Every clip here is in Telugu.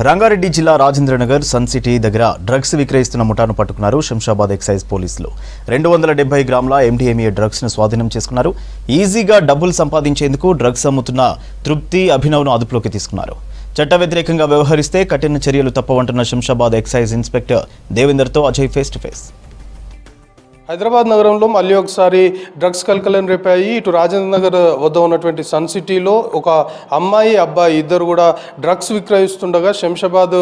రంగారెడ్డి జిల్లా రాజేంద్రనగర్ సన్ సిటీ దగ్గర డ్రగ్స్ విక్రయిస్తున్న ముఠాను పట్టుకున్నారు శంషాబాద్ ఎక్సైజ్ పోలీసులు. 270 గ్రాముల MDMA డ్రగ్స్ ను స్వాధీనం చేసుకున్నారు. ఈజీగా డబ్బులు సంపాదించేందుకు డ్రగ్స్ అమ్ముతున్న తృప్తి, అభినవ్ను అదుపులోకి తీసుకున్నారు. చట్ట వ్యతిరేకంగా వ్యవహరిస్తే కఠిన చర్యలు తప్పవంటున్న శంషాబాద్ ఎక్సైజ్ ఇన్స్పెక్టర్ దేవేందర్తో Ajay face to face. Hyderabad నగరంలో మళ్ళీ ఒకసారి డ్రగ్స్ కలకలం రేపాయి. ఇటు రాజేంద్ర నగర్ వద్ద ఉన్నటువంటి సన్ సిటీలో ఒక అమ్మాయి, అబ్బాయి ఇద్దరు కూడా డ్రగ్స్ విక్రయిస్తుండగా శంషాబాద్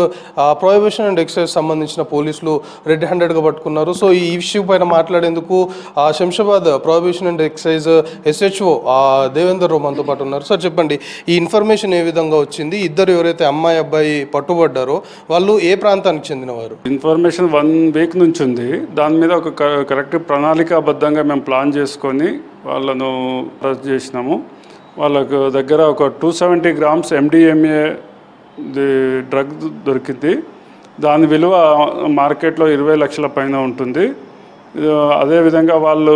ప్రొహిబిషన్ అండ్ ఎక్సైజ్ సంబంధించిన పోలీసులు రెడ్ హ్యాండెడ్గా పట్టుకున్నారు. సో ఈ ఇష్యూ పైన మాట్లాడేందుకు Shamshabad prohibition and excise SHO Devender మనతో పాటు ఉన్నారు. సార్ చెప్పండి, ఈ ఇన్ఫర్మేషన్ ఏ విధంగా వచ్చింది? ఇద్దరు ఎవరైతే అమ్మాయి, అబ్బాయి పట్టుబడ్డారో వాళ్ళు ఏ ప్రాంతానికి చెందినవారు? ఇన్ఫర్మేషన్ 1 వీక్ నుంచి ఉంది. దాని మీద ఒక కరెక్ట్ ప్రణాళికాబద్ధంగా మేము ప్లాన్ చేసుకొని వాళ్ళను అరెస్ట్ చేసినాము. వాళ్ళకు దగ్గర ఒక 270 గ్రామ్స్ MDMA డ్రగ్ దొరికింది. దాని విలువ మార్కెట్లో 20 లక్షల పైన ఉంటుంది. అదేవిధంగా వాళ్ళు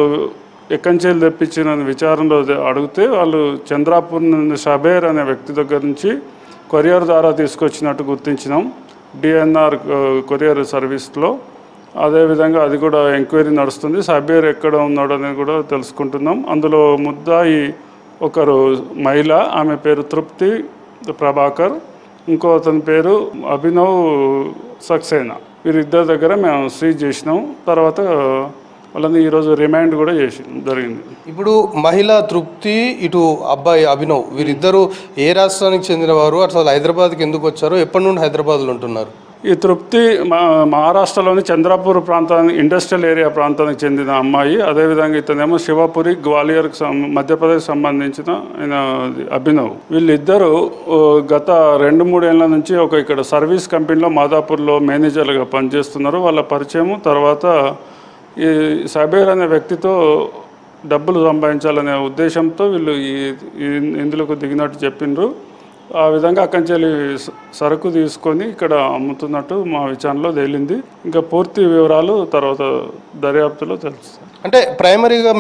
ఎక్కడి నుంచి తెప్పించిన విచారణలో అడిగితే వాళ్ళు చంద్రాపూర్ నుండి షబేర్ అనే వ్యక్తి దగ్గర నుంచి కొరియర్ ద్వారా తీసుకొచ్చినట్టు గుర్తించినాం DNR కొరియర్ సర్వీస్లో. అదేవిధంగా అది కూడా ఎంక్వైరీ నడుస్తుంది. షబేర్ ఎక్కడ ఉన్నాడు అనేది కూడా తెలుసుకుంటున్నాం. అందులో ముద్దాయి ఒకరు మహిళ, ఆమె పేరు తృప్తి ప్రభాకర్, ఇంకో అతని పేరు అభినవ్ సక్సేనా. వీరిద్దరి దగ్గర మేము సీజ్ చేసినాం. తర్వాత వాళ్ళని ఈరోజు రిమాండ్ కూడా జరిగింది. ఇప్పుడు మహిళ తృప్తి, ఇటు అబ్బాయి అభినవ్, వీరిద్దరూ ఏ రాష్ట్రానికి చెందినవారు? అసలు హైదరాబాద్కి ఎందుకు వచ్చారు? ఎప్పటి నుండి హైదరాబాద్లో ఉంటున్నారు? ఈ తృప్తి మహారాష్ట్రలోని చంద్రాపూర్ ప్రాంతానికి, ఇండస్ట్రియల్ ఏరియా ప్రాంతానికి చెందిన అమ్మాయి. అదేవిధంగా ఇతనేమో శివపురి, గ్వాలియర్కి మధ్యప్రదేశ్ సంబంధించిన ఆయన అభినవ్. వీళ్ళిద్దరూ గత 2-3 ఏళ్ల నుంచి ఇక్కడ సర్వీస్ కంపెనీలో మాదాపూర్లో మేనేజర్లుగా పనిచేస్తున్నారు. వాళ్ళ పరిచయం తర్వాత ఈ షబేర్ అనే వ్యక్తితో డబ్బులు సంపాదించాలనే ఉద్దేశంతో వీళ్ళు ఇందులోకి దిగినట్టు చెప్పిండ్రు. ఆ విధంగా అక్కడి నుంచి సరుకు తీసుకొని ఇక్కడ అమ్ముతున్నట్టు మా విచారణలో తేలింది. ఇంకా పూర్తి వివరాలు తర్వాత దర్యాప్తులో తెలుస్తాయి. అంటే ప్రైమరీగా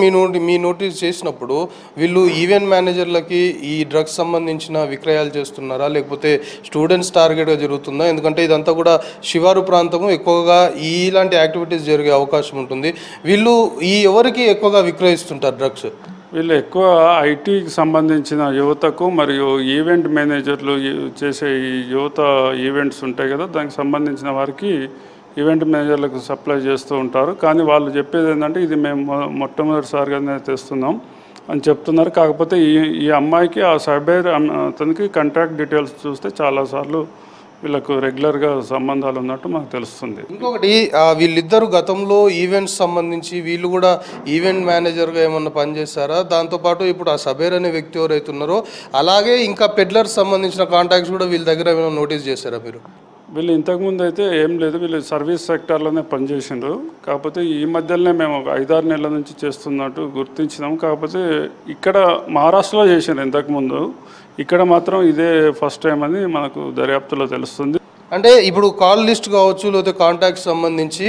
మీ నోటీస్ చేసినప్పుడు వీళ్ళు ఈవెంట్ మేనేజర్లకి ఈ డ్రగ్స్ సంబంధించిన విక్రయాలు చేస్తున్నారా, లేకపోతే స్టూడెంట్స్ టార్గెట్గా జరుగుతుందా? ఎందుకంటే ఇదంతా కూడా శివారు ప్రాంతము, ఎక్కువగా ఇలాంటి యాక్టివిటీస్ జరిగే అవకాశం ఉంటుంది. వీళ్ళు ఎవరికి ఎక్కువగా విక్రయిస్తుంటారు డ్రగ్స్? వీళ్ళు ఎక్కువ ఐటీకి సంబంధించిన యువతకు మరియు ఈవెంట్ మేనేజర్లు చేసే ఈ యువత ఈవెంట్స్ ఉంటాయి కదా, దానికి సంబంధించిన వారికి ఈవెంట్ మేనేజర్లకు సప్లై చేస్తూ ఉంటారు. కానీ వాళ్ళు చెప్పేది ఏంటంటే ఇది మేము మొట్టమొదటిసారిగానే తెస్తున్నాం అని చెప్తున్నారు. కాకపోతే ఈ అమ్మాయికి ఆ షబేర్ అతనికి కాంటాక్ట్ డీటెయిల్స్ చూస్తే చాలాసార్లు వీళ్ళకు రెగ్యులర్గా సంబంధాలు ఉన్నట్టు మాకు తెలుస్తుంది. ఇంకొకటి, వీళ్ళిద్దరు గతంలో ఈవెంట్స్ సంబంధించి వీళ్ళు కూడా ఈవెంట్ మేనేజర్గా ఏమన్నా పనిచేస్తారా? దాంతోపాటు ఇప్పుడు ఆ షబేర్ అనే వ్యక్తి ఎవరైతే ఉన్నారో అలాగే ఇంకా పెడ్లర్స్ సంబంధించిన కాంటాక్ట్స్ కూడా వీళ్ళ దగ్గర ఏమైనా నోటీస్ చేశారా మీరు? వీళ్ళు ఇంతకుముందు అయితే ఏం లేదు, వీళ్ళు సర్వీస్ సెక్టార్లోనే పనిచేసిండ్రు. కాకపోతే ఈ మధ్యలోనే మేము ఒక 5-6 నెలల నుంచి చేస్తున్నట్టు గుర్తించినాము. కాకపోతే ఇక్కడ మహారాష్ట్రలో చేసిండ్రు ఇంతకుముందు, ఇక్కడ మాత్రం ఇదే ఫస్ట్ టైం అని మనకు దర్యాప్తులో తెలుస్తుంది. అంటే ఇప్పుడు కాల్ లిస్ట్ కావచ్చు, లేకపోతే కాంటాక్ట్స్ సంబంధించి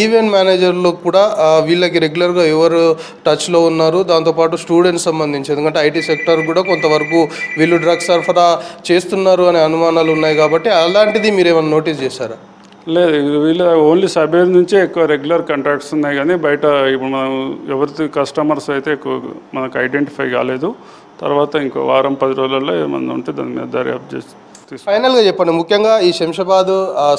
ఈవెంట్ మేనేజర్లు కూడా వీళ్ళకి రెగ్యులర్గా ఎవరు టచ్లో ఉన్నారు, దాంతోపాటు స్టూడెంట్స్ సంబంధించి, ఎందుకంటే ఐటీ సెక్టర్ కూడా కొంతవరకు వీళ్ళు డ్రగ్స్ సరఫరా చేస్తున్నారు అనే అనుమానాలు ఉన్నాయి కాబట్టి అలాంటిది మీరు ఏమైనా నోటీస్ చేశారా? లేదు, వీళ్ళ ఓన్లీ షబేర్ నుంచే ఎక్కువ రెగ్యులర్ కాంటాక్ట్స్ ఉన్నాయి. కానీ బయట ఇప్పుడు మనం ఎవరి కస్టమర్స్ అయితే ఎక్కువ మనకు ఐడెంటిఫై కాలేదు. తర్వాత ఇంకో 10 రోజులలో ఏమన్నా ఉంటే దాని మీద దర్యాప్తు చేసి. ఫైనల్గా చెప్పండి, ముఖ్యంగా ఈ శంషాబాద్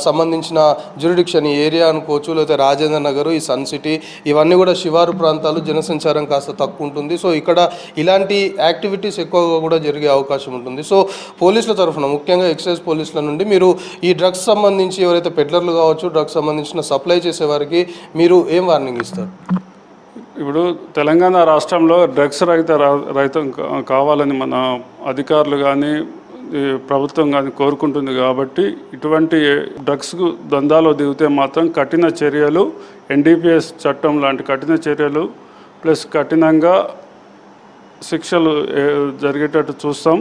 సంబంధించిన జ్యూరిడిక్షన్ ఈ ఏరియా అనుకోవచ్చు, లేకపోతే రాజేంద్ర నగర్, ఈ సన్ సిటీ, ఇవన్నీ కూడా శివారు ప్రాంతాలు, జనసంచారం కాస్త తక్కువ ఉంటుంది. సో ఇక్కడ ఇలాంటి యాక్టివిటీస్ ఎక్కువగా కూడా జరిగే అవకాశం ఉంటుంది. సో పోలీసుల తరఫున, ముఖ్యంగా ఎక్సైజ్ పోలీసుల నుండి మీరు ఈ డ్రగ్స్ సంబంధించి ఎవరైతే పెడ్లర్లు కావచ్చు, డ్రగ్స్ సంబంధించిన సప్లై చేసేవారికి మీరు ఏం వార్నింగ్ ఇస్తారు? ఇప్పుడు తెలంగాణ రాష్ట్రంలో డ్రగ్స్ రహితం కావాలని మన అధికారులు కానీ ప్రభుత్వం కానీ కోరుకుంటుంది. కాబట్టి ఇటువంటి డ్రగ్స్కు దందాలో దిగితే మాత్రం కఠిన చర్యలు, NDPS చట్టం లాంటి కఠిన చర్యలు ప్లస్ కఠినంగా శిక్షలు జరిగేటట్టు చూస్తాం.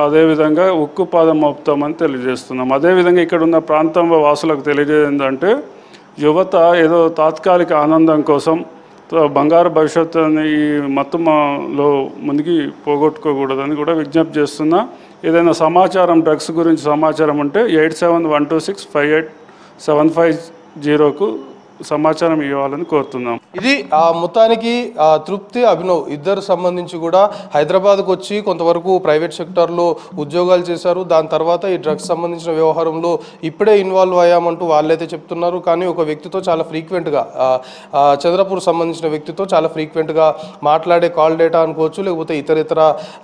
అదేవిధంగా ఉక్కుపాదం మోపుతామని తెలియజేస్తున్నాం. అదేవిధంగా ఇక్కడ ఉన్న ప్రాంతం వాసులకు తెలియజేయందంటే, యువత ఏదో తాత్కాలిక ఆనందం కోసం బంగారు భవిష్యత్తుని ఈ మత్తులో మునిగి పోగొట్టుకోకూడదని కూడా విజ్ఞప్తి చేస్తున్నా. ఏదైనా సమాచారం డ్రగ్స్ గురించి సమాచారం ఉంటే 8712658750కు సమాచారం ఇవ్వాలని కోరుతున్నాం. ఇది మొత్తానికి తృప్తి, అభినవ్ ఇద్దరు సంబంధించి కూడా హైదరాబాద్కు వచ్చి కొంతవరకు ప్రైవేట్ సెక్టార్లో ఉద్యోగాలు చేశారు. దాని తర్వాత ఈ డ్రగ్స్ సంబంధించిన వ్యవహారంలో ఇప్పుడే ఇన్వాల్వ్ అయ్యామంటూ వాళ్ళైతే చెప్తున్నారు. కానీ ఒక వ్యక్తితో చాలా ఫ్రీక్వెంట్గా చంద్రపూర్ సంబంధించిన వ్యక్తితో చాలా ఫ్రీక్వెంట్గా మాట్లాడే కాల్ డేటా అనుకోవచ్చు, లేకపోతే ఇతర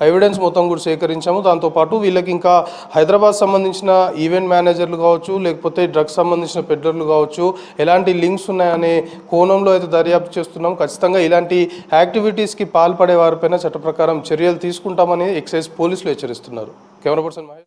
ఎవిడెన్స్ మొత్తం కూడా సేకరించాము. దాంతోపాటు వీళ్ళకి ఇంకా హైదరాబాద్ సంబంధించిన ఈవెంట్ మేనేజర్లు కావచ్చు, లేకపోతే డ్రగ్స్ సంబంధించిన పెడ్లర్లు కావచ్చు, ఎలాంటి లింక్స్ ఉన్నాయనే కోణంలో అయితే దర్యాప్తు చేస్తున్నాం. ఖచ్చితంగా ఇలాంటి యాక్టివిటీస్కి పాల్పడే వారిపైన చట్ట ప్రకారం చర్యలు తీసుకుంటామని ఎక్సైజ్ పోలీసులు హెచ్చరిస్తున్నారు. Camera person Mahesh.